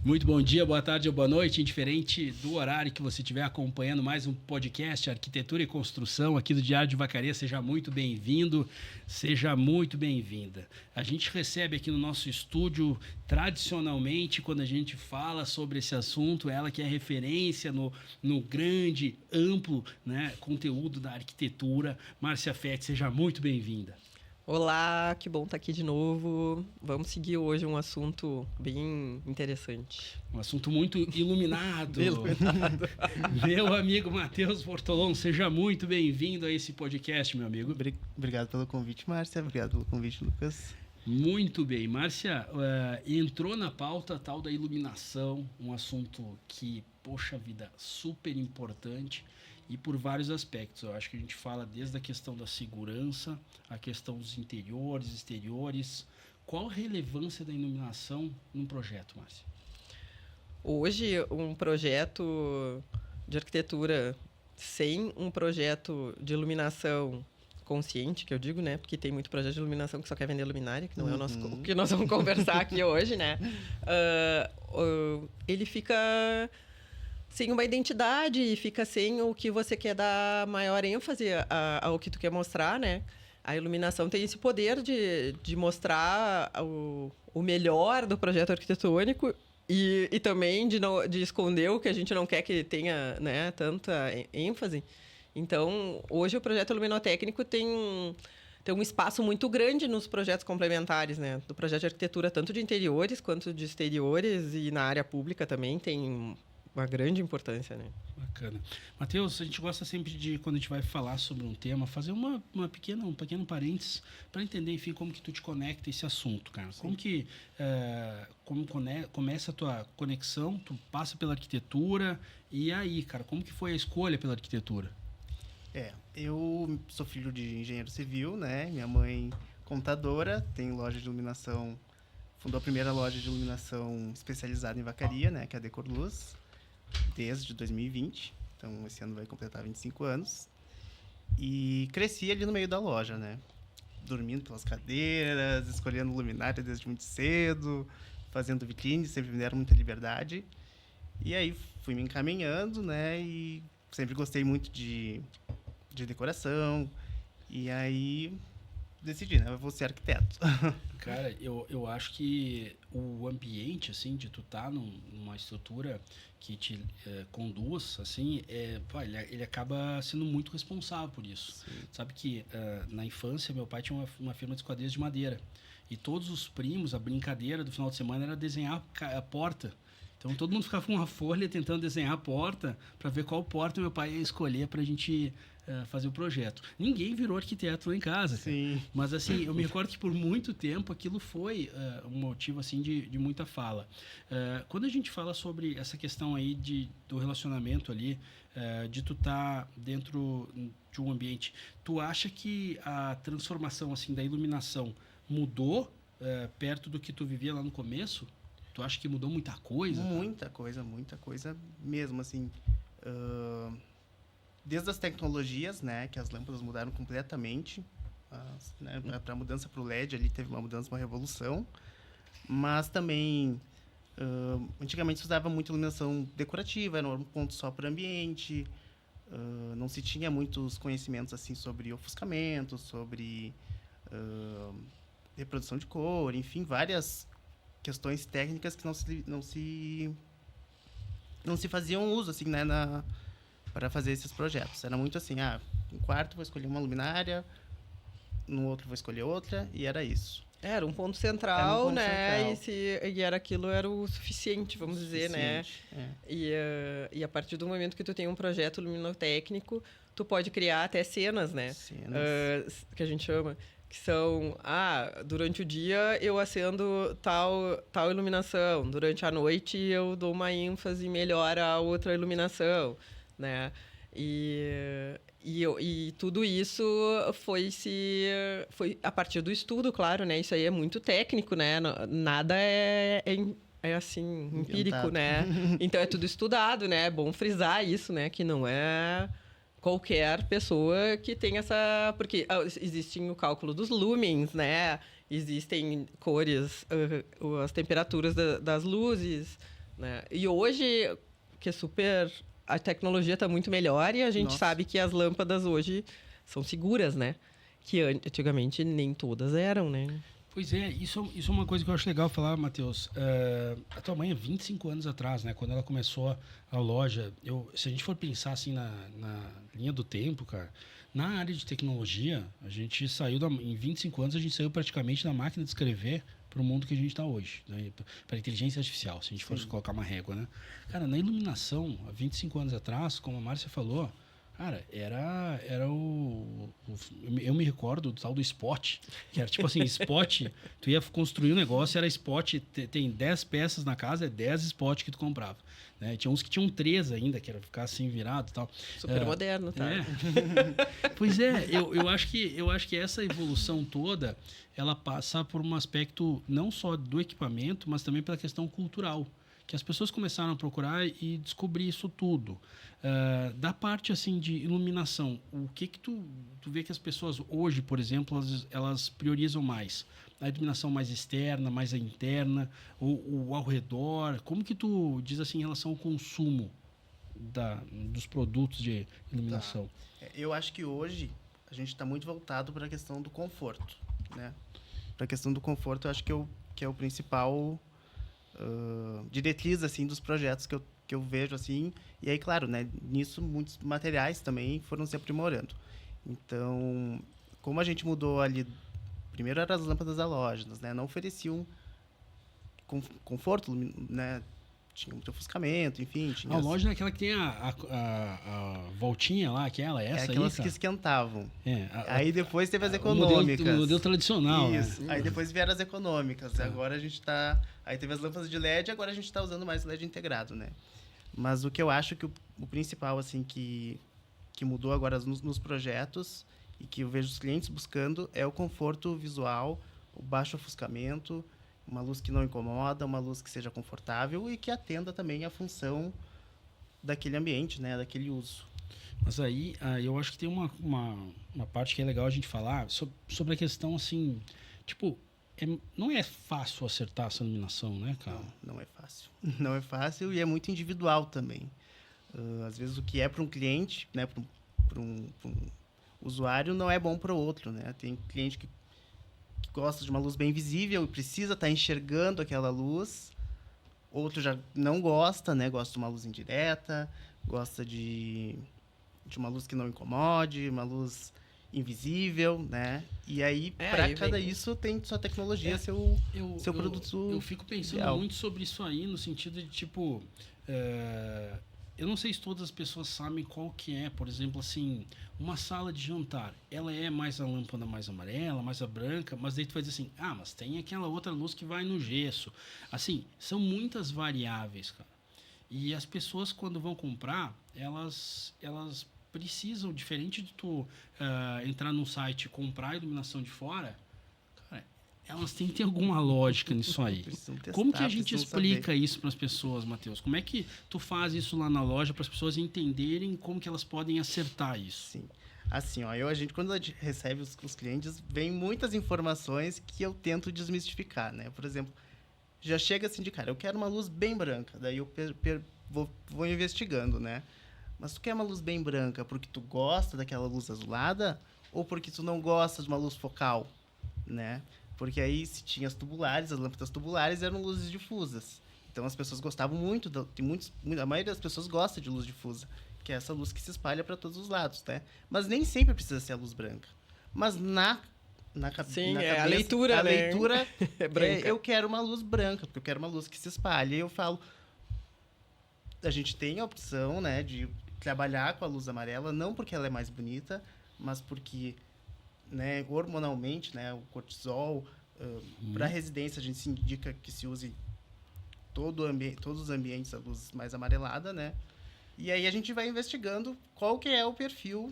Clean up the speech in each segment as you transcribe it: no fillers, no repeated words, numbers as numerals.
Muito bom dia, boa tarde ou boa noite, indiferente do horário que você estiver acompanhando mais um podcast Arquitetura e Construção aqui do Diário de Vacaria. Seja muito bem-vindo, seja muito bem-vinda. A gente recebe aqui no nosso estúdio, tradicionalmente, quando a gente fala sobre esse assunto, ela que é referência no grande, amplo, né, conteúdo da arquitetura. Márcia Fetti, seja muito bem-vinda. Olá, que bom estar aqui de novo. Vamos seguir hoje um assunto bem interessante. Um assunto muito iluminado. Meu amigo Matheus Bortolom, seja muito bem-vindo a esse podcast, meu amigo. Obrigado pelo convite, Márcia. Obrigado pelo convite, Lucas. Muito bem. Márcia, entrou na pauta tal da iluminação, um assunto que, poxa vida, super importante. E por vários aspectos. Eu acho que a gente fala desde a questão da segurança, a questão dos interiores, exteriores. Qual a relevância da iluminação num projeto, Márcia? Hoje, um projeto de arquitetura sem um projeto de iluminação consciente, que eu digo, né? Porque tem muito projeto de iluminação que só quer vender luminária, que não é o que nós vamos conversar aqui hoje, né? Ele fica sem uma identidade e fica sem o que você quer dar maior ênfase ao que tu quer mostrar, né? A iluminação tem esse poder de mostrar o melhor do projeto arquitetônico e também de esconder o que a gente não quer que tenha, né, tanta ênfase. Então, hoje o projeto luminotécnico tem um espaço muito grande nos projetos complementares, né? Do projeto de arquitetura, tanto de interiores quanto de exteriores, e na área pública também tem uma grande importância, né? Bacana. Matheus, a gente gosta sempre de, quando a gente vai falar sobre um tema, fazer um pequeno parênteses para entender, enfim, como que tu te conecta a esse assunto, cara. Sim. Como começa a tua conexão, tu passa pela arquitetura, e aí, cara, como que foi a escolha pela arquitetura? Eu sou filho de engenheiro civil, né? Minha mãe contadora, tem loja de iluminação, fundou a primeira loja de iluminação especializada em Vacaria, né? Que é a Decor Luz, desde 2020, então esse ano vai completar 25 anos, e cresci ali no meio da loja, né? Dormindo pelas cadeiras, escolhendo luminária desde muito cedo, fazendo vitrine, sempre me deram muita liberdade, e aí fui me encaminhando, né? E sempre gostei muito de decoração, e aí decidi, né? Eu vou ser arquiteto. Cara, eu acho que o ambiente, assim, de tu estar numa estrutura que te conduz, assim, ele acaba sendo muito responsável por isso. Sim. Sabe que na infância meu pai tinha uma firma de esquadrias de madeira, e todos os primos, a brincadeira do final de semana era desenhar a porta. Então todo mundo ficava com uma folha tentando desenhar a porta para ver qual porta meu pai ia escolher para a gente fazer o projeto. Ninguém virou arquiteto lá em casa. Sim. Cara. Mas assim, eu me recordo que por muito tempo aquilo foi um motivo assim de muita fala. Quando a gente fala sobre essa questão aí do relacionamento ali, de tu estar dentro de um ambiente, tu acha que a transformação assim da iluminação mudou perto do que tu vivia lá no começo? Tu acha que mudou muita coisa? Muita coisa mesmo, assim. Desde as tecnologias, né, que as lâmpadas mudaram completamente. Né, para a mudança para o LED, ali teve uma mudança, uma revolução. Mas também, antigamente se usava muito iluminação decorativa, era um ponto só para o ambiente. Não se tinha muitos conhecimentos assim, sobre ofuscamento, sobre reprodução de cor, enfim, várias questões técnicas que não se faziam uso, assim, né, para fazer esses projetos. Era muito assim, um quarto vou escolher uma luminária, no outro vou escolher outra, e era isso. Era um ponto central, né? E era aquilo, era o suficiente, vamos dizer, né? E a partir do momento que tu tem um projeto luminotécnico, tu pode criar até cenas, né? Cenas. Que a gente chama. Que são, durante o dia eu acendo tal iluminação, durante a noite eu dou uma ênfase melhor a outra iluminação, né? E tudo isso foi a partir do estudo, claro, né? Isso aí é muito técnico, né? Nada é assim, empírico, né? Então é tudo estudado, né? É bom frisar isso, né? Que não é qualquer pessoa que tem essa... Porque existe o cálculo dos lumens, né? Existem cores, as temperaturas das luzes, né? E hoje, que é super... A tecnologia está muito melhor e a gente sabe que as lâmpadas hoje são seguras, né? Que antigamente nem todas eram, né? Pois é, isso é uma coisa que eu acho legal falar, Matheus. A tua mãe, há 25 anos atrás, né, quando ela começou a loja, se a gente for pensar assim na linha do tempo, cara, na área de tecnologia, a gente saiu, em 25 anos, a gente saiu praticamente da máquina de escrever para o mundo que a gente está hoje, né? Para a inteligência artificial, se a gente fosse colocar uma régua, né? Cara, na iluminação, há 25 anos atrás, como a Márcia falou, cara, era eu me recordo do tal do spot, que era tipo assim, spot, tu ia construir um negócio, era spot, tem 10 peças na casa, é 10 spot que tu comprava. Né? Tinha uns que tinham 3 ainda, que era ficar assim virado e tal. Super moderno, tá? Pois é, eu acho que essa evolução toda, ela passa por um aspecto não só do equipamento, mas também pela questão cultural. Que as pessoas começaram a procurar e descobrir isso tudo. Da parte assim de iluminação, o que tu vê que as pessoas hoje, por exemplo, elas priorizam mais? A iluminação mais externa, mais a interna, ou ao redor? Como que tu diz assim em relação ao consumo dos produtos de iluminação? Eu acho que hoje a gente está muito voltado para a questão do conforto, né? Para a questão do conforto, eu acho que é o principal diretriz assim dos projetos que eu vejo assim. E aí, claro, né, nisso muitos materiais também foram se aprimorando. Então, como a gente mudou ali, primeiro eram as lâmpadas halógenas, né, não ofereciam conforto, né, tinha muito ofuscamento, enfim. A loja é aquela que tem a voltinha lá, aquela, essa aí, aquelas que esquentavam. Aí depois teve as o econômicas. O modelo tradicional, isso. Né? Aí depois vieram as econômicas. Agora a gente está... Aí teve as lâmpadas de LED, agora a gente está usando mais LED integrado, né? Mas o que eu acho que o principal, assim, que mudou agora nos projetos e que eu vejo os clientes buscando é o conforto visual, o baixo ofuscamento, uma luz que não incomoda, uma luz que seja confortável e que atenda também a função daquele ambiente, né, daquele uso. Mas aí eu acho que tem uma parte que é legal a gente falar sobre a questão assim, tipo, não é fácil acertar essa iluminação, né, cara? Não é fácil. Não é fácil e é muito individual também. Às vezes o que é para um cliente, né, para um usuário, não é bom para o outro, né? Tem cliente que gosta de uma luz bem visível e precisa estar enxergando aquela luz. Outro já não gosta, né? Gosta de uma luz indireta, gosta de uma luz que não incomode, uma luz invisível, né? E aí, para cada isso, tem sua tecnologia, seu produto. Eu fico pensando muito sobre isso aí, no sentido de, tipo... eu não sei se todas as pessoas sabem qual que é, por exemplo, assim, uma sala de jantar. Ela é mais a lâmpada mais amarela, mais a branca, mas daí tu vai dizer assim, mas tem aquela outra luz que vai no gesso. Assim, são muitas variáveis, cara. E as pessoas, quando vão comprar, elas precisam, diferente de tu entrar num site e comprar a iluminação de fora, cara, elas têm que ter alguma lógica nisso aí. Testar, como que a gente explica isso para as pessoas, Matheus? Como é que tu faz isso lá na loja para as pessoas entenderem como que elas podem acertar isso? Sim. Assim, quando a gente recebe os clientes, vem muitas informações que eu tento desmistificar, né? Por exemplo, já chega assim de cara, eu quero uma luz bem branca. Daí eu vou investigando, né? Mas tu quer uma luz bem branca porque tu gosta daquela luz azulada ou porque tu não gosta de uma luz focal, né? Porque aí, se tinha as tubulares, as lâmpadas tubulares eram luzes difusas. Então, as pessoas gostavam muito, a maioria das pessoas gosta de luz difusa, que é essa luz que se espalha para todos os lados, né? Mas nem sempre precisa ser a luz branca. Mas na cabeça, a leitura, a leitura é branca. Eu quero uma luz branca, porque eu quero uma luz que se espalhe. E eu falo, a gente tem a opção, né, de trabalhar com a luz amarela, não porque ela é mais bonita, mas porque, né, hormonalmente, né, o cortisol, para residência a gente se indica que se use todos os ambientes a luz mais amarelada, né? E aí a gente vai investigando qual que é o perfil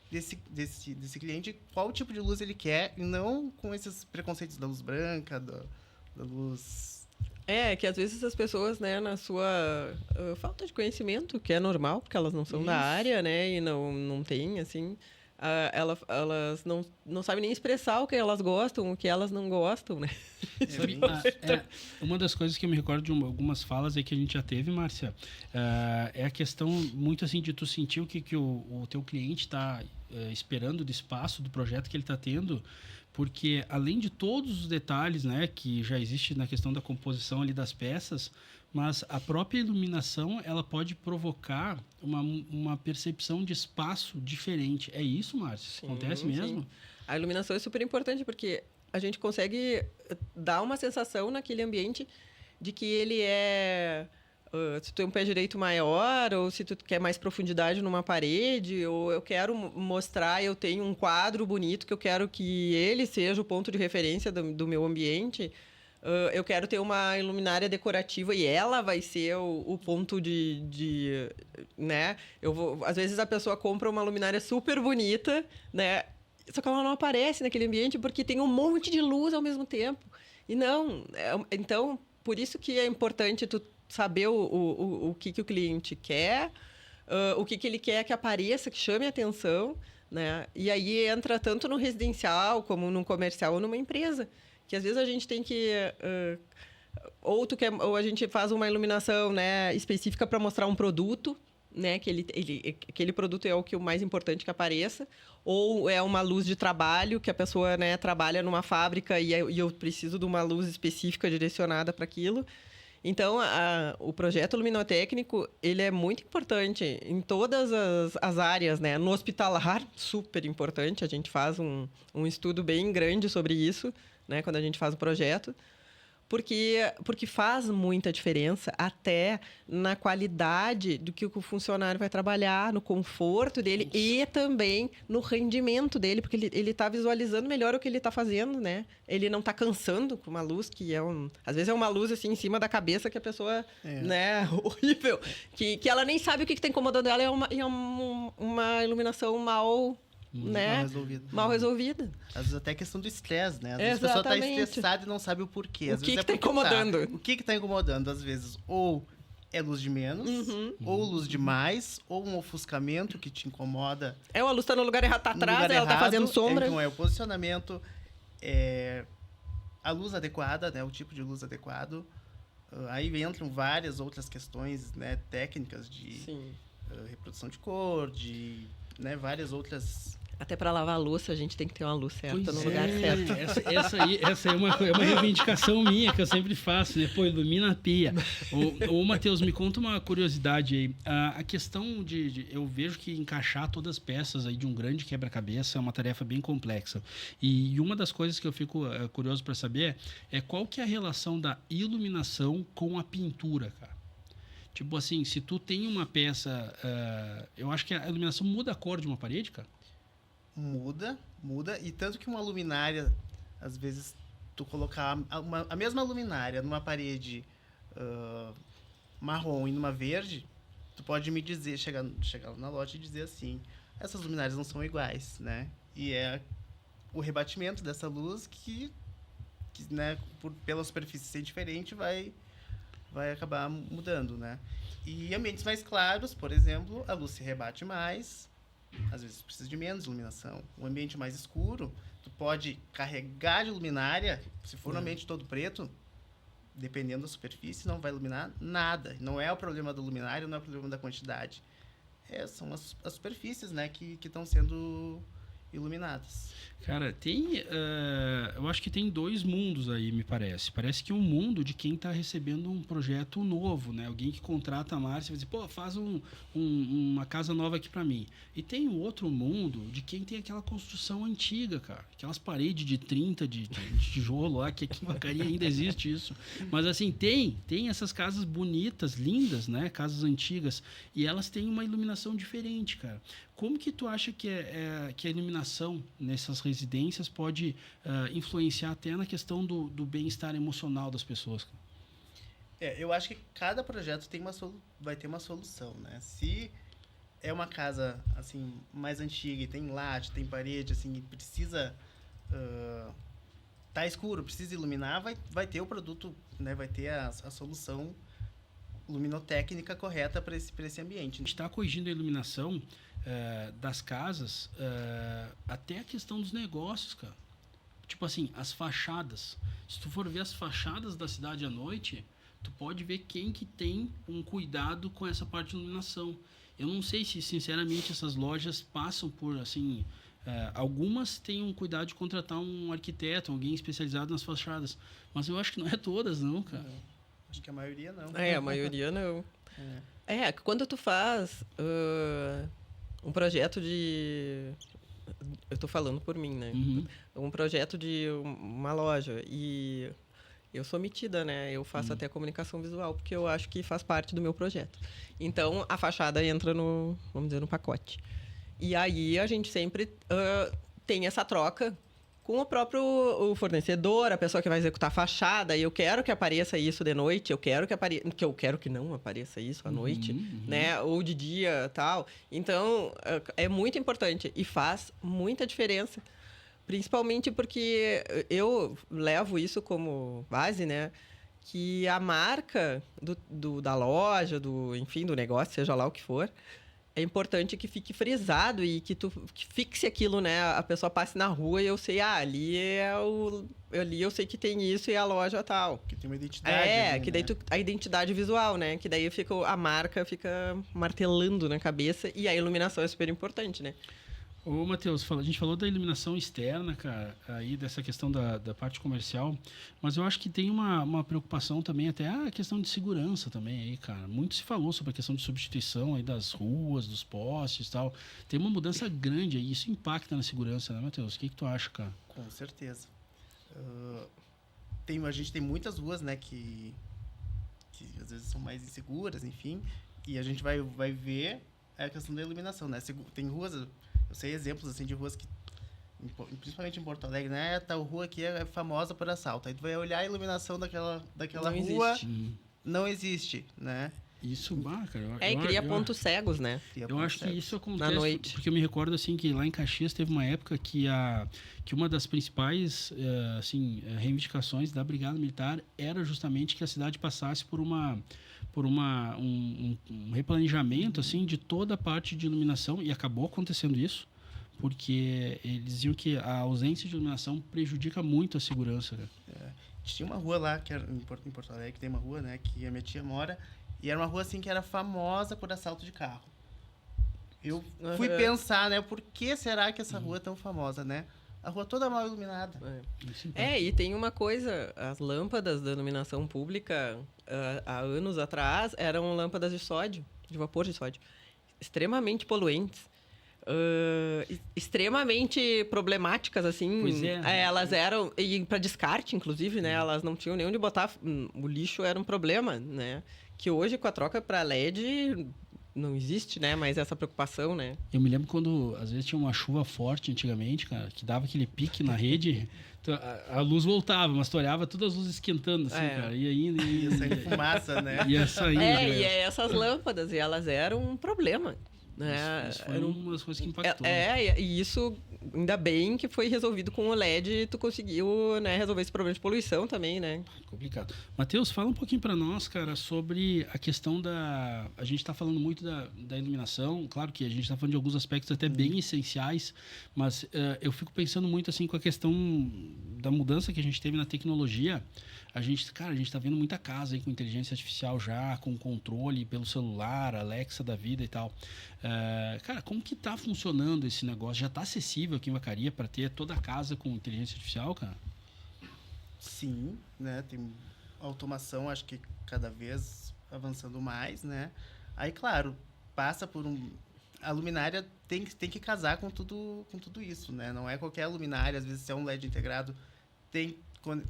desse cliente, qual tipo de luz ele quer, e não com esses preconceitos da luz branca, da luz... Que às vezes as pessoas, né, na sua falta de conhecimento, que é normal, porque elas não são da área, né, e não têm, assim, elas não sabem nem expressar o que elas gostam, o que elas não gostam, né? Uma das coisas que eu me recordo de algumas falas aí que a gente já teve, Márcia, é a questão muito assim de tu sentir o que o teu cliente está esperando do espaço, do projeto que ele está tendo, porque além de todos os detalhes, né, que já existe na questão da composição ali das peças, mas a própria iluminação, ela pode provocar uma percepção de espaço diferente. É isso, Márcia? Acontece mesmo? Sim. A iluminação é super importante porque a gente consegue dar uma sensação naquele ambiente de que ele é... se tu tem um pé direito maior, ou se tu quer mais profundidade numa parede, ou eu quero mostrar, eu tenho um quadro bonito que eu quero que ele seja o ponto de referência do meu ambiente... eu quero ter uma iluminária decorativa e ela vai ser o ponto né? Às vezes a pessoa compra uma luminária super bonita, né? Só que ela não aparece naquele ambiente porque tem um monte de luz ao mesmo tempo. E não... então, por isso que é importante tu saber o que o cliente quer, o que ele quer que apareça, que chame a atenção, né? E aí entra tanto no residencial, como no comercial ou numa empresa. Que às vezes a gente tem que... ou a gente faz uma iluminação, né, específica para mostrar um produto, né, que aquele produto é o que o mais importante que apareça, ou é uma luz de trabalho, que a pessoa, né, trabalha numa fábrica e eu preciso de uma luz específica direcionada para aquilo. Então, o projeto luminotécnico, ele é muito importante em todas as áreas, né? No hospitalar, super importante, a gente faz um estudo bem grande sobre isso, né, quando a gente faz o projeto, porque faz muita diferença até na qualidade do que o funcionário vai trabalhar, no conforto dele e também no rendimento dele, porque ele está visualizando melhor o que ele está fazendo, né? Ele não está cansando com uma luz que às vezes é uma luz assim em cima da cabeça que a pessoa, né, horrível, que ela nem sabe o que está incomodando ela, é uma iluminação né? Mal resolvida. Às vezes até questão do estresse, né? Às vezes a pessoa está estressada e não sabe o porquê. Às vezes está incomodando? O que está incomodando? Às vezes, ou é luz de menos, ou luz de mais, ou um ofuscamento que te incomoda. A luz está no lugar errado, está atrás, ela está fazendo sombra. Então, o posicionamento, a luz adequada, né? O tipo de luz adequado. Aí entram várias outras questões, né, técnicas de reprodução de cor, de... né, várias outras... Até para lavar a louça, a gente tem que ter uma luz certa no lugar certo. Essa é uma reivindicação minha que eu sempre faço, né? Pô, ilumina a pia. Ô, Matheus, me conta uma curiosidade aí. A questão eu vejo que encaixar todas as peças aí de um grande quebra-cabeça é uma tarefa bem complexa. E uma das coisas que eu fico curioso para saber é qual que é a relação da iluminação com a pintura, cara. Tipo assim, se tu tem uma peça... eu acho que a iluminação muda a cor de uma parede, cara? Muda. E tanto que uma luminária, às vezes, tu colocar a mesma luminária numa parede marrom e numa verde, tu pode me dizer, chegar na loja e dizer assim, essas luminárias não são iguais, né? E é o rebatimento dessa luz que né, pela superfície ser diferente, vai acabar mudando, né? E ambientes mais claros, por exemplo, a luz se rebate mais, às vezes precisa de menos iluminação. Um ambiente mais escuro, tu pode carregar de luminária, se for um ambiente todo preto, dependendo da superfície, não vai iluminar nada. Não é o problema do luminário, não é o problema da quantidade. São as superfícies, né, que estão sendo iluminadas. Cara, eu acho que tem dois mundos aí, me parece. Parece que um mundo de quem está recebendo um projeto novo, né? Alguém que contrata a Márcia e diz, pô, faz uma casa nova aqui para mim. E tem o outro mundo de quem tem aquela construção antiga, cara. Aquelas paredes de 30 de tijolo lá, que aqui em Vacaria ainda existe isso. Mas assim, tem essas casas bonitas, lindas, né? Casas antigas. E elas têm uma iluminação diferente, cara. Como que tu acha que a iluminação nessas residências pode influenciar até na questão do bem-estar emocional das pessoas? Eu acho que cada projeto vai ter uma solução, né? Se é uma casa assim mais antiga e tem laje, tem parede, assim, e precisa tá escuro, precisa iluminar, vai ter o produto, né? Vai ter a solução luminotécnica correta para esse ambiente. A gente está corrigindo a iluminação das casas, até a questão dos negócios, cara. Tipo assim, as fachadas. Se tu for ver as fachadas da cidade à noite, tu pode ver quem que tem um cuidado com essa parte de iluminação. Eu não sei se, sinceramente, essas lojas passam por, assim... algumas têm um cuidado de contratar um arquiteto, alguém especializado nas fachadas. Mas eu acho que não é todas, não, cara. Acho que a maioria não. A maioria não. Quando tu faz um projeto de... Eu tô falando por mim, né? Uhum. Um projeto de uma loja. E eu sou metida, né? Eu faço até comunicação visual, porque eu acho que faz parte do meu projeto. Então, a fachada entra no, vamos dizer, no pacote. E aí, a gente sempre tem essa troca com o próprio fornecedor, a pessoa que vai executar a fachada. E eu quero que apareça isso de noite, eu quero que não apareça isso à noite, né? Ou de dia, tal. Então, é muito importante e faz muita diferença. Principalmente porque eu levo isso como base, né? Que a marca da loja, enfim, do negócio, seja lá o que for, é importante que fique frisado e que fixe aquilo, né? A pessoa passe na rua e eu sei, ali eu sei que tem isso e a loja tal. Que tem uma identidade. Que daí a identidade visual, né? Que daí a marca fica martelando na cabeça e a iluminação é super importante, né? Ô, Matheus, a gente falou da iluminação externa, cara, aí dessa questão da parte comercial, mas eu acho que tem uma preocupação também, até a questão de segurança também aí, cara. Muito se falou sobre a questão de substituição aí das ruas, dos postes e tal. Tem uma mudança grande aí, isso impacta na segurança, né, Matheus? O que tu acha, cara? Com certeza. A gente tem muitas ruas, né, que às vezes são mais inseguras, enfim, e a gente vai ver a questão da iluminação, né? Tem ruas... Eu sei exemplos assim de ruas que, principalmente em Porto Alegre, né? Tal rua que é famosa por assalto. Aí tu vai olhar a iluminação daquela não rua, existe. Não existe, né? Isso, cara. E cria pontos cegos, né? Eu acho que isso acontece na noite. Porque eu me recordo assim que lá em Caxias teve uma época que uma das principais reivindicações da Brigada Militar era justamente que a cidade passasse por um replanejamento assim de toda a parte de iluminação, e acabou acontecendo isso porque eles diziam que a ausência de iluminação prejudica muito a segurança, cara. Tinha uma rua lá que era em Porto Alegre, tem uma rua, né, que a minha tia mora, e era uma rua assim que era famosa por assalto de carro. Eu fui pensar, né, por que será que essa rua é tão famosa, né? A rua toda mal iluminada. E tem uma coisa, as lâmpadas da iluminação pública, há anos atrás, eram lâmpadas de sódio, de vapor de sódio, extremamente poluentes, extremamente problemáticas, assim. Pois é. Elas eram, e para descarte, inclusive, né, elas não tinham nem onde botar, o lixo era um problema, né, que hoje, com a troca para LED... Não existe, né? Mas essa preocupação, né? Eu me lembro quando, às vezes, tinha uma chuva forte antigamente, cara, que dava aquele pique na rede, a luz voltava, mas tu olhava todas as luzes esquentando, assim, cara. E aí... Ia sair fumaça, né? Ia sair. E essas lâmpadas, e elas eram um problema. Né? Isso foi uma das coisas que impactou. E isso, ainda bem que foi resolvido com o LED e tu conseguiu, né, resolver esse problema de poluição também, né? Complicado. Matheus, fala um pouquinho para nós, cara, sobre a questão a gente está falando muito da iluminação, claro que a gente está falando de alguns aspectos até bem essenciais, mas eu fico pensando muito assim com a questão da mudança que a gente teve na tecnologia. A gente está vendo muita casa aí com inteligência artificial já, com controle pelo celular, Alexa da vida e tal. Cara, como que tá funcionando esse negócio? Já está acessível aqui em Vacaria para ter toda a casa com inteligência artificial, cara? Sim, né? Tem automação, acho que cada vez avançando mais, né? Aí, claro, passa por a luminária tem que casar com tudo isso, né? Não é qualquer luminária, às vezes se é um LED integrado, tem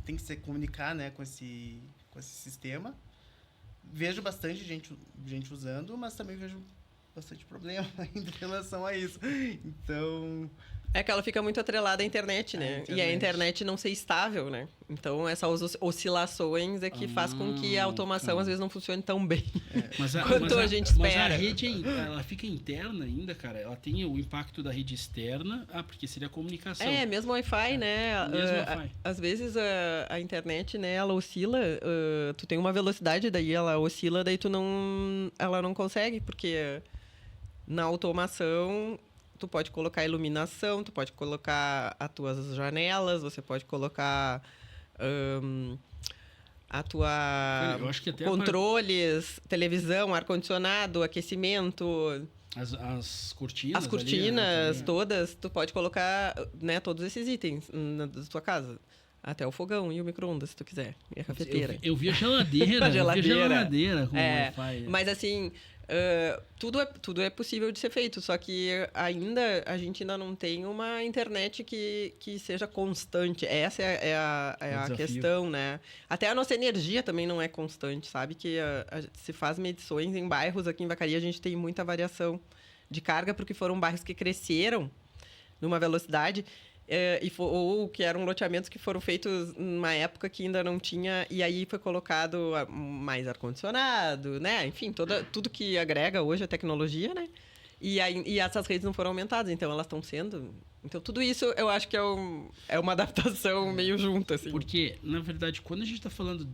que se comunicar, né, com esse sistema. Vejo bastante gente usando, mas também vejo bastante problema ainda em relação a isso. Então... É que ela fica muito atrelada à internet, né? E a internet não ser estável, né? Então, essas oscilações é que faz com que a automação, às vezes, não funcione tão bem quanto a gente espera. Mas a rede, ela fica interna ainda, cara? Ela tem o impacto da rede externa, porque seria a comunicação. Mesmo Wi-Fi, né? Mesmo Wi-Fi. Às vezes, a internet, né, ela oscila, tu tem uma velocidade, daí ela oscila, daí ela não consegue, porque... Na automação, tu pode colocar iluminação, tu pode colocar as tuas janelas, você pode colocar a tua Eu acho que até controles, televisão, ar-condicionado, aquecimento... As cortinas. As cortinas ali, né, todas, tu pode colocar, né, todos esses itens na tua casa. Até o fogão e o micro-ondas, se tu quiser. E a cafeteira. Eu vi a geladeira. A geladeira. Com Wi-Fi. Mas assim, tudo é possível de ser feito. Só que a gente ainda não tem uma internet que seja constante. Essa é a questão, né? Até a nossa energia também não é constante, sabe? Que se faz medições em bairros. Aqui em Vacaria a gente tem muita variação de carga, porque foram bairros que cresceram numa velocidade... ou que eram loteamentos que foram feitos numa época que ainda não tinha... E aí foi colocado mais ar-condicionado, né? Enfim, tudo que agrega hoje a tecnologia, né? E essas redes não foram aumentadas, então elas estão sendo... Então, tudo isso eu acho que é uma adaptação meio junta, assim. Porque, na verdade, quando a gente está falando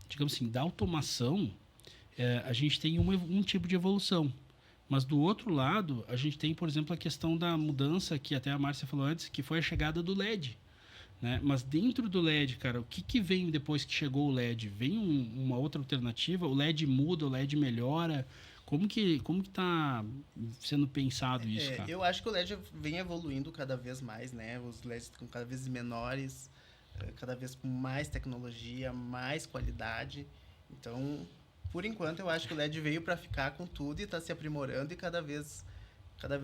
digamos assim, da automação, a gente tem um tipo de evolução. Mas, do outro lado, a gente tem, por exemplo, a questão da mudança, que até a Márcia falou antes, que foi a chegada do LED. Né? Mas dentro do LED, cara, o que vem depois que chegou o LED? Vem uma outra alternativa? O LED muda, o LED melhora? Como que está sendo pensado isso, cara? Eu acho que o LED vem evoluindo cada vez mais, né? Os LEDs estão cada vez menores, cada vez com mais tecnologia, mais qualidade. Então... Por enquanto, eu acho que o LED veio para ficar com tudo e está se aprimorando e cada vez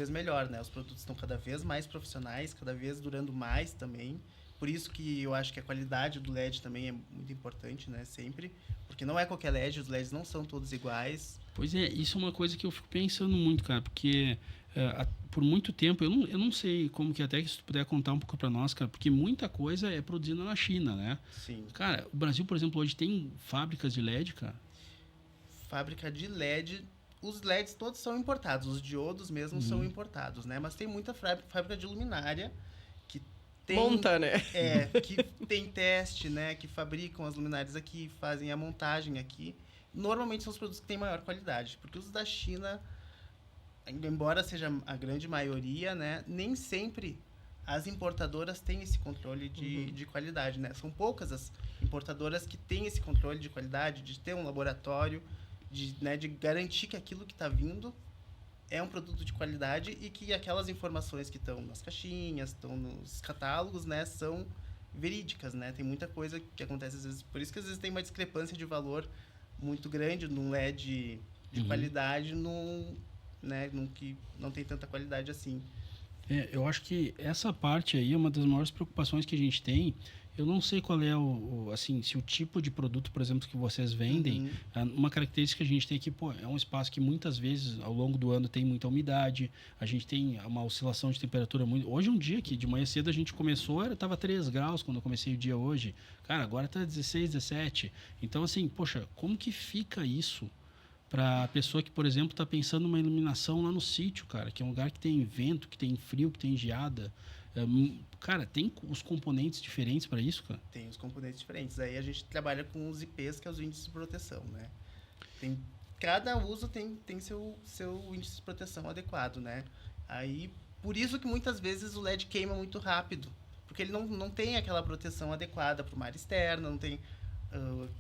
melhor, né? Os produtos estão cada vez mais profissionais, cada vez durando mais também. Por isso que eu acho que a qualidade do LED também é muito importante, né? Sempre. Porque não é qualquer LED, os LEDs não são todos iguais. Pois é, isso é uma coisa que eu fico pensando muito, cara, porque por muito tempo, eu não sei como que até que se tu puder contar um pouco para nós, cara, porque muita coisa é produzida na China, né? Sim. Cara, o Brasil, por exemplo, hoje tem fábricas de LED, cara? Fábrica de LED, os LEDs todos são importados, os diodos mesmo são importados, né? Mas tem muita fábrica de luminária que tem... Monta, né? Que tem teste, né? Que fabricam as luminárias aqui, fazem a montagem aqui. Normalmente são os produtos que têm maior qualidade, porque os da China, embora seja a grande maioria, né? Nem sempre as importadoras têm esse controle de qualidade, né? São poucas as importadoras que têm esse controle de qualidade, de ter um laboratório, de garantir que aquilo que está vindo é um produto de qualidade e que aquelas informações que estão nas caixinhas, estão nos catálogos, né, são verídicas, né? Tem muita coisa que acontece às vezes, por isso que às vezes tem uma discrepância de valor muito grande num LED de qualidade, num que não tem tanta qualidade assim. Eu acho que essa parte aí é uma das maiores preocupações que a gente tem. Eu não sei qual é assim, se o tipo de produto, por exemplo, que vocês vendem, uma característica que a gente tem aqui, é um espaço que muitas vezes, ao longo do ano, tem muita umidade, a gente tem uma oscilação de temperatura muito... Hoje, um dia que de manhã cedo a gente começou, estava 3 graus quando eu comecei o dia hoje. Cara, agora está 16, 17. Então, assim, poxa, como que fica isso para a pessoa que, por exemplo, está pensando numa iluminação lá no sítio, cara, que é um lugar que tem vento, que tem frio, que tem geada? Cara, tem os componentes diferentes para isso, cara? Tem os componentes diferentes. Aí a gente trabalha com os IPs, que é os índices de proteção, né? Cada uso tem seu índice de proteção adequado, né? Aí, por isso que muitas vezes o LED queima muito rápido, porque ele não tem aquela proteção adequada para o mar externo, não tem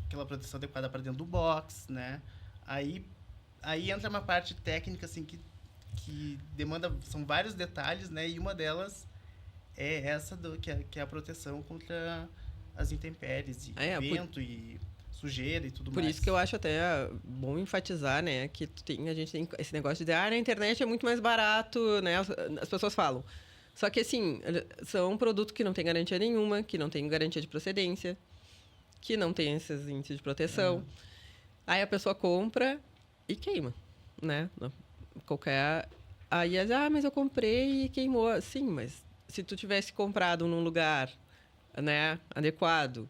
aquela proteção adequada para dentro do box, né? Aí entra uma parte técnica, assim, que demanda... São vários detalhes, né? E uma delas é essa que é a proteção contra as intempéries, e vento, e sujeira e tudo mais. Por isso que eu acho até bom enfatizar, né? Que a gente tem esse negócio de na internet é muito mais barato, né? As pessoas falam. Só que, assim, são um produto que não tem garantia nenhuma, que não tem garantia de procedência, que não tem esses índices de proteção. Aí a pessoa compra e queima, né? Aí, mas eu comprei e queimou. Sim, mas se tu tivesse comprado num lugar, né, adequado,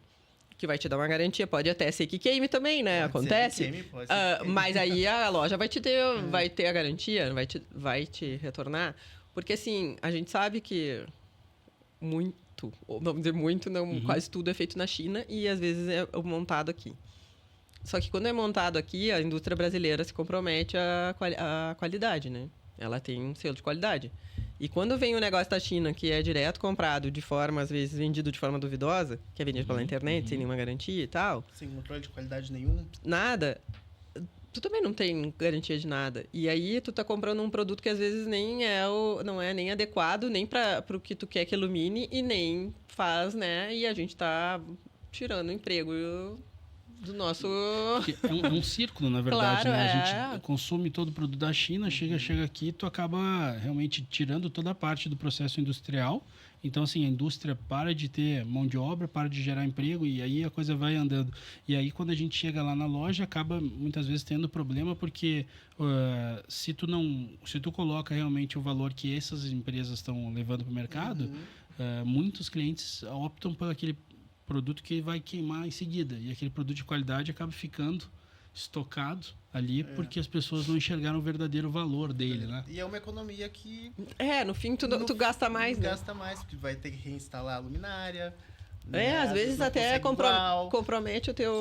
que vai te dar uma garantia, pode até ser que queime também, né? Acontece. Pode ser que queime. Mas aí a loja vai ter a garantia, vai te retornar. Porque, assim, a gente sabe que muito, ou vamos dizer muito, não, quase tudo é feito na China e às vezes é montado aqui. Só que quando é montado aqui, a indústria brasileira se compromete à qualidade, né? Ela tem um selo de qualidade. E quando vem o negócio da China, que é direto comprado de forma, às vezes, vendido de forma duvidosa, que é vendido pela internet, sem nenhuma garantia e tal... Sem controle de qualidade nenhum. Nada. Tu também não tem garantia de nada. E aí, tu tá comprando um produto que, às vezes, não é nem adequado, nem para o que tu quer que ilumine, e nem faz, né? E a gente tá tirando o emprego do nosso... É um círculo, na verdade, claro, né? A gente consome todo o produto da China, chega aqui, tu acaba realmente tirando toda a parte do processo industrial. Então, assim, a indústria para de ter mão de obra, para de gerar emprego, e aí a coisa vai andando. E aí, quando a gente chega lá na loja, acaba muitas vezes tendo problema, porque se tu coloca realmente o valor que essas empresas estão levando para o mercado, muitos clientes optam por aquele produto que vai queimar em seguida. E aquele produto de qualidade acaba ficando estocado ali porque as pessoas não enxergaram o verdadeiro valor dele, né? E é uma economia que... no fim, tu gasta mais, né? Gasta mais, porque vai ter que reinstalar a luminária. Às vezes até compromete o teu...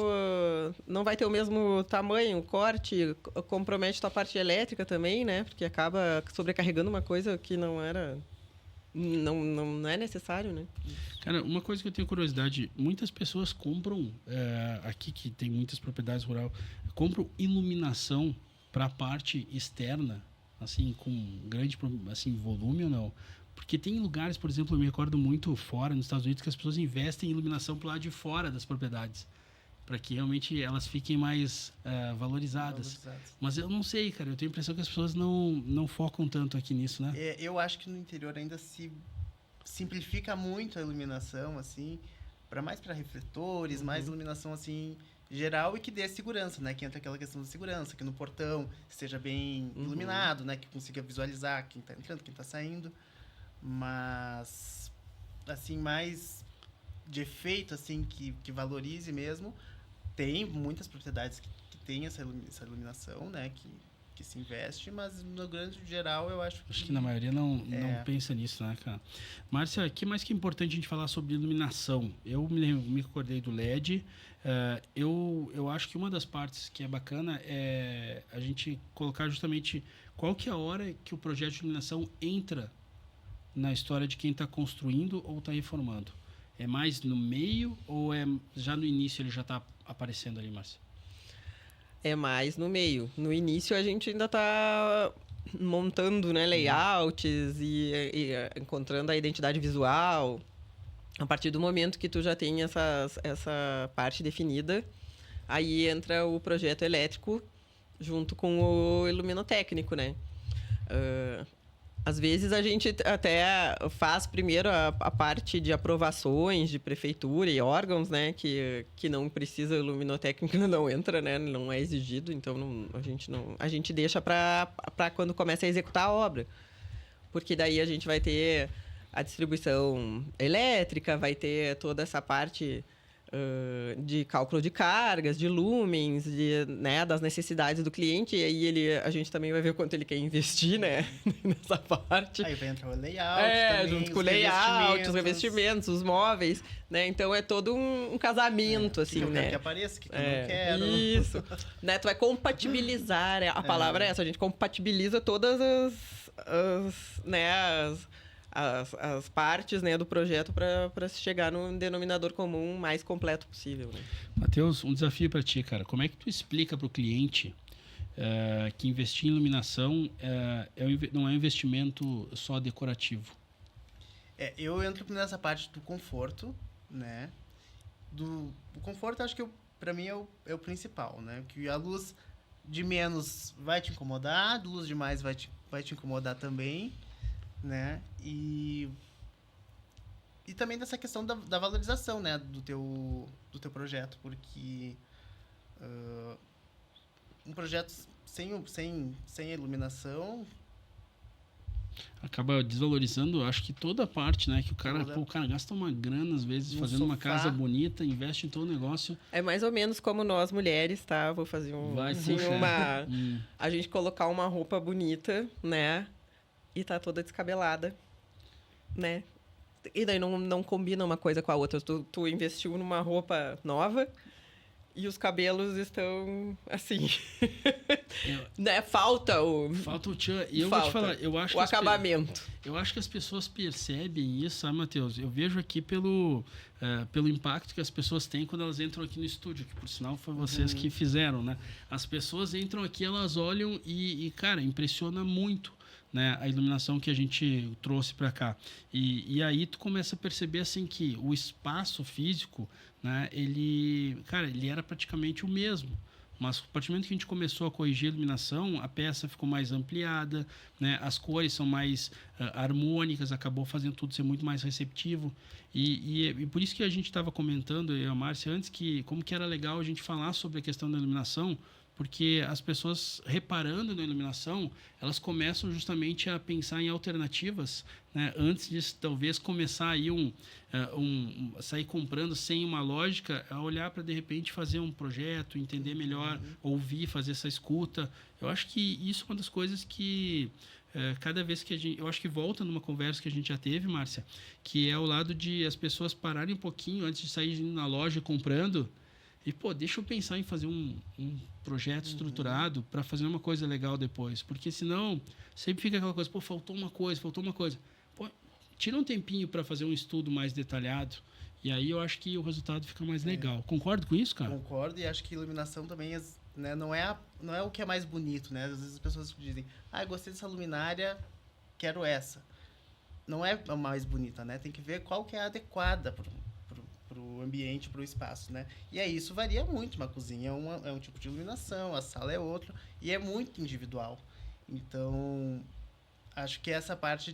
Não vai ter o mesmo tamanho, o corte, compromete tua parte elétrica também, né? Porque acaba sobrecarregando uma coisa que não era... Não é necessário, né? Cara, uma coisa que eu tenho curiosidade, muitas pessoas compram, aqui que tem muitas propriedades rurais, compram iluminação para a parte externa, assim, com grande assim, volume ou não? Porque tem lugares, por exemplo, eu me recordo muito fora, nos Estados Unidos, que as pessoas investem em iluminação para o lado de fora das propriedades, para que realmente elas fiquem mais valorizadas. Mas eu não sei, cara, eu tenho a impressão que as pessoas não focam tanto aqui nisso, né? Eu acho que no interior ainda se simplifica muito a iluminação, assim, mais para refletores, mais iluminação, assim, geral, e que dê segurança, né? Que entra aquela questão de segurança, que no portão esteja bem iluminado, né? Que consiga visualizar quem está entrando, quem está saindo. Mas, assim, mais de efeito, assim, que valorize mesmo. Tem muitas propriedades que têm essa iluminação, né? Que se investe, mas no grande geral eu acho que na maioria não pensa nisso, né, cara? Márcia, o que mais que é importante a gente falar sobre iluminação? Eu me recordei do LED. Eu acho que uma das partes que é bacana é a gente colocar justamente qual que é a hora que o projeto de iluminação entra na história de quem está construindo ou está reformando. É mais no meio ou já no início ele já está aparecendo ali, Márcia? É mais no meio. No início a gente ainda está montando, né, layouts e encontrando a identidade visual. A partir do momento que tu já tem essa parte definida, aí entra o projeto elétrico junto com o iluminotécnico, né? Às vezes a gente até faz primeiro a parte de aprovações de prefeitura e órgãos, né? Que não precisa, o iluminotécnico não entra, né? Não é exigido, então a gente deixa para quando começa a executar a obra. Porque daí a gente vai ter a distribuição elétrica, vai ter toda essa parte de cálculo de cargas, de lumens, né, das necessidades do cliente, e aí a gente também vai ver quanto ele quer investir, né, nessa parte. Aí vai entrar o layout também, junto com o layout, os revestimentos, os móveis, né, então é todo um casamento, assim, que né. Eu quero que apareça, que eu não quero. Isso. Né, tu vai compatibilizar, a palavra é essa, a gente compatibiliza todas as partes, né, do projeto para chegar num denominador comum mais completo possível, né? Matheus, um desafio para ti, cara. Como é que tu explica para o cliente que investir em iluminação não é um investimento só decorativo? Eu entro nessa parte do conforto, né? O conforto, acho que para mim é o principal, né? Que a luz de menos vai te incomodar, a luz de mais vai te incomodar também, né? E também dessa questão da valorização, né, do teu projeto, porque um projeto sem iluminação acaba desvalorizando, acho que toda a parte, né, que o cara gasta uma grana às vezes fazendo uma casa bonita, investe em todo o negócio. É mais ou menos como nós mulheres, tá? Vou fazer a gente colocar uma roupa bonita, né? E tá toda descabelada, né? E daí não combina uma coisa com a outra. Tu investiu numa roupa nova, e os cabelos estão assim. Né? Falta o tchan. E eu vou te falar, eu acho o acabamento. Eu acho que as pessoas percebem isso, sabe, Matheus? Eu vejo aqui pelo impacto que as pessoas têm quando elas entram aqui no estúdio, que por sinal foi vocês que fizeram, né? As pessoas entram aqui, elas olham e cara, impressiona muito, né, a iluminação que a gente trouxe para cá. E aí tu começa a perceber assim que o espaço físico, né, ele era praticamente o mesmo. Mas a partir do momento que a gente começou a corrigir a iluminação, a peça ficou mais ampliada, né, as cores são mais harmônicas, acabou fazendo tudo ser muito mais receptivo. E por isso que a gente estava comentando, eu e a Márcia, antes, como que era legal a gente falar sobre a questão da iluminação, porque as pessoas reparando na iluminação, elas começam justamente a pensar em alternativas, né? Antes de talvez começar aí sair comprando sem uma lógica, a olhar para de repente fazer um projeto, entender melhor, ouvir, fazer essa escuta. Eu acho que isso é uma das coisas que cada vez que eu acho que volta numa conversa que a gente já teve, Márcia, que é o lado de as pessoas pararem um pouquinho antes de sair na loja comprando. E, deixa eu pensar em fazer um projeto estruturado para fazer uma coisa legal depois. Porque senão, sempre fica aquela coisa, faltou uma coisa. Tira um tempinho para fazer um estudo mais detalhado. E aí eu acho que o resultado fica mais legal. Concorda com isso, cara? Concordo, e acho que iluminação também, né, não é o que é mais bonito, né? Às vezes as pessoas dizem, gostei dessa luminária, quero essa. Não é a mais bonita, né? Tem que ver qual que é a adequada para o ambiente, para o espaço, né? E aí isso varia muito. Uma cozinha é um tipo de iluminação, a sala é outro, e é muito individual. Então, acho que essa parte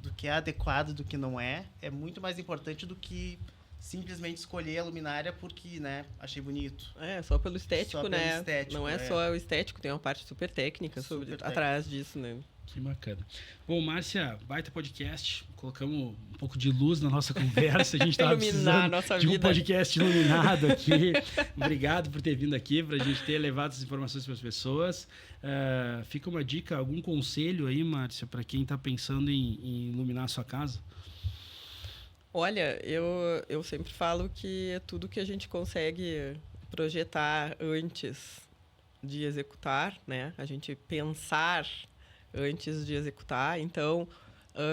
do que é adequado, do que não é muito mais importante do que simplesmente escolher a luminária porque, né, achei bonito. Só pelo estético, só né? Pelo estético, não é só o estético, tem uma parte super técnica atrás disso, né? Que bacana. Bom, Márcia, baita podcast. Colocamos um pouco de luz na nossa conversa. A gente estava precisando de um podcast iluminado aqui. Obrigado por ter vindo aqui, para a gente ter levado essas informações para as pessoas. Fica uma dica, algum conselho aí, Márcia, para quem está pensando em iluminar a sua casa? Olha, eu sempre falo que é tudo que a gente consegue projetar antes de executar, né? A gente pensar antes de executar. Então,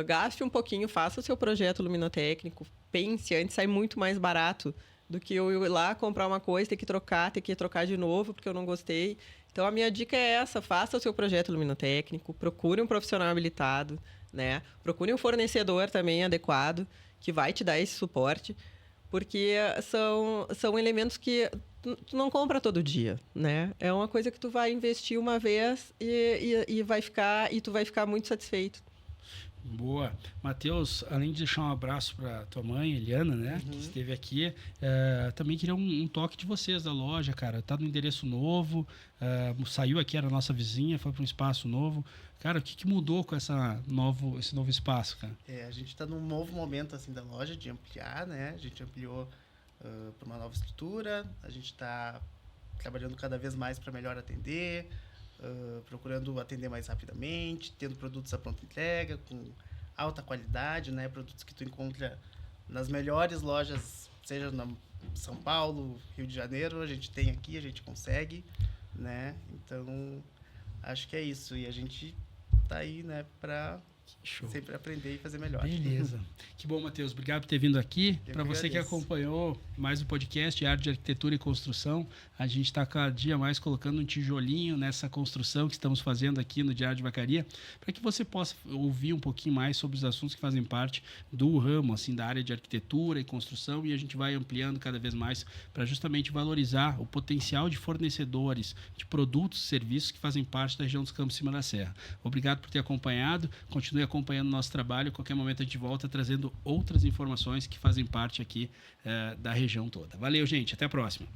gaste um pouquinho, faça o seu projeto luminotécnico, pense antes, sai muito mais barato do que eu ir lá comprar uma coisa, ter que trocar de novo porque eu não gostei. Então, a minha dica é essa, faça o seu projeto luminotécnico, procure um profissional habilitado, né? Procure um fornecedor também adequado, que vai te dar esse suporte, porque são elementos que tu não compra todo dia, né? É uma coisa que tu vai investir uma vez e tu vai ficar muito satisfeito. Boa. Matheus, além de deixar um abraço para tua mãe, Eliana, né, que esteve aqui, também queria um toque de vocês da loja, cara. Tá no endereço novo, saiu aqui, era a nossa vizinha, foi para um espaço novo. Cara, o que mudou com esse novo espaço, cara? A gente está num novo momento assim da loja de ampliar, né? A gente ampliou para uma nova estrutura, a gente está trabalhando cada vez mais para melhor atender, procurando atender mais rapidamente, tendo produtos à pronta entrega, com alta qualidade, né? Produtos que tu encontra nas melhores lojas, seja na São Paulo, Rio de Janeiro, a gente tem aqui, a gente consegue, né? Então, acho que é isso. E a gente tá aí, né, para sempre aprender e fazer melhor. Beleza. Que bom, Matheus. Obrigado por ter vindo aqui. Para você que acompanhou mais o podcast Arte de Arquitetura e Construção, a gente está cada dia mais colocando um tijolinho nessa construção que estamos fazendo aqui no Diário de Vacaria, para que você possa ouvir um pouquinho mais sobre os assuntos que fazem parte do ramo, assim, da área de arquitetura e construção, e a gente vai ampliando cada vez mais para justamente valorizar o potencial de fornecedores de produtos e serviços que fazem parte da região dos Campos Cima da Serra. Obrigado por ter acompanhado. Continue acompanhando o nosso trabalho. A qualquer momento a gente volta trazendo outras informações que fazem parte aqui da região toda. Valeu, gente. Até a próxima.